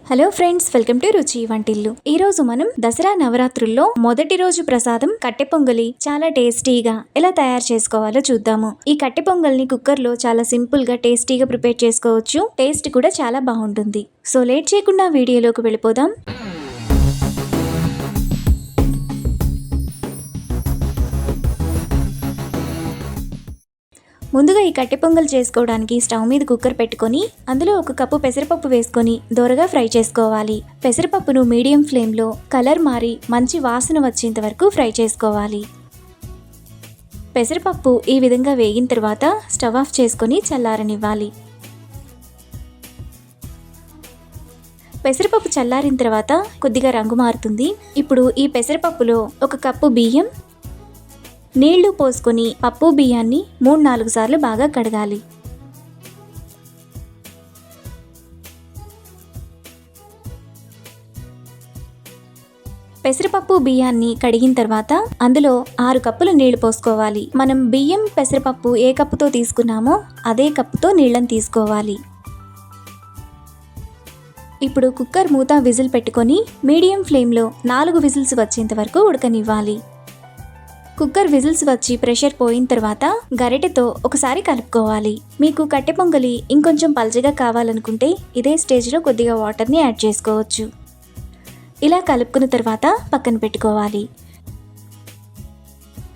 Hello friends, welcome to రుచి వంటిల్లు. ఈ రోజు మనం దసరా నవరాత్రుల్లో మొదటి రోజు ప్రసాదం కట్టె పొంగలి చాలా టేస్టీగా ఎలా తయారు చేసుకోవాలో చూద్దాము. ఈ కట్టె పొంగల్ని కుక్కర్ లో చాలా సింపుల్ గా టేస్టీగా ప్రిపేర్ చేసుకోవచ్చు. టేస్ట్ కూడా చాలా బాగుంటుంది. సో లేట్ చేయకుండా వీడియోలోకి వెళ్ళిపోదాం. ముందుగా ఈ కట్టె పొంగల్ చేసుకోవడానికి స్టవ్ మీద కుక్కర్ పెట్టుకొని అందులో 1 కప్పు పెసరపప్పు వేసుకొని దోరగా ఫ్రై చేసుకోవాలి. పెసరపప్పును మీడియం ఫ్లేమ్లో కలర్ మారి మంచి వాసన వచ్చేంత వరకు ఫ్రై చేసుకోవాలి. పెసరపప్పు ఈ విధంగా వేగిన తర్వాత స్టవ్ ఆఫ్ చేసుకొని చల్లారనివ్వాలి. పెసరపప్పు చల్లారిన తర్వాత కొద్దిగా రంగు మారుతుంది. ఇప్పుడు ఈ పెసరపప్పులో 1 కప్పు బియ్యం, నీళ్లు పోసుకొని పప్పు బియ్యాన్ని 3-4 సార్లు బాగా కడగాలి. పెసరపప్పు బియ్యాన్ని కడిగిన తర్వాత అందులో 6 కప్పులు నీళ్లు పోసుకోవాలి. మనం బియ్యం పెసరపప్పు ఏ కప్పుతో తీసుకున్నామో అదే కప్పుతో నీళ్ళని తీసుకోవాలి. ఇప్పుడు కుక్కర్ మూత విజిల్ పెట్టుకొని మీడియం ఫ్లేమ్లో 4 విజిల్స్ వచ్చేంత వరకు ఉడకనివ్వాలి. కుక్కర్ విజిల్స్ వచ్చి ప్రెషర్ పోయిన తర్వాత గరిటెతో ఒకసారి కలుపుకోవాలి. మీకు కట్టె పొంగలి ఇంకొంచెం పల్చగా కావాలనుకుంటే ఇదే స్టేజ్లో కొద్దిగా వాటర్ని యాడ్ చేసుకోవచ్చు. ఇలా కలుపుకున్న తర్వాత పక్కన పెట్టుకోవాలి.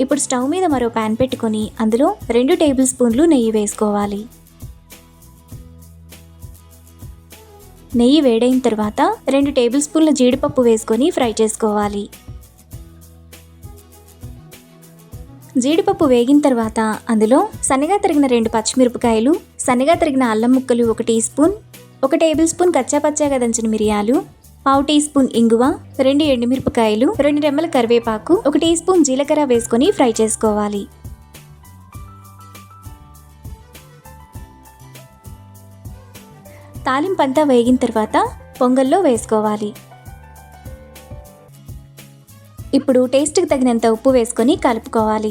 ఇప్పుడు స్టవ్ మీద మరో ప్యాన్ పెట్టుకొని అందులో 2 టేబుల్ స్పూన్లు నెయ్యి వేసుకోవాలి. నెయ్యి వేడైన తర్వాత 2 టేబుల్ స్పూన్ల జీడిపప్పు వేసుకొని ఫ్రై చేసుకోవాలి. జీడిపప్పు వేగిన తర్వాత అందులో సన్నగా తరిగిన 2 పచ్చిమిరపకాయలు, సన్నగా తరిగిన అల్లం ముక్కలు 1 టీ స్పూన్, 1 టేబుల్ స్పూన్ కచ్చాపచ్చాగా దంచిన మిరియాలు, 1/2 టీ స్పూన్ ఇంగువ, 2 ఎండుమిరపకాయలు, 2 రెమ్మల కరివేపాకు, 1 టీ స్పూన్ జీలకర్ర వేసుకొని ఫ్రై చేసుకోవాలి. తాలింపంతా వేగిన తర్వాత పొంగల్లో వేసుకోవాలి. ఇప్పుడు టేస్ట్కి తగినంత ఉప్పు వేసుకొని కలుపుకోవాలి.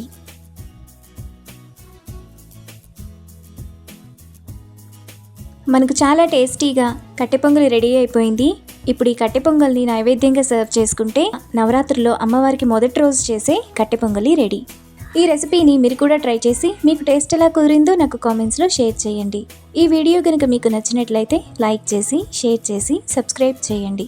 మనకు చాలా టేస్టీగా కట్టె పొంగలి రెడీ అయిపోయింది. ఇప్పుడు ఈ కట్టె పొంగల్ని నైవేద్యంగా సర్వ్ చేసుకుంటే నవరాత్రుల్లో అమ్మవారికి మొదటి రోజు చేసే కట్టె పొంగలి రెడీ. ఈ రెసిపీని మీరు కూడా ట్రై చేసి మీకు టేస్ట్ ఎలా కుదిరిందో నాకు కామెంట్స్లో షేర్ చేయండి. ఈ వీడియో కనుక మీకు నచ్చినట్లయితే లైక్ చేసి, షేర్ చేసి, సబ్స్క్రైబ్ చేయండి.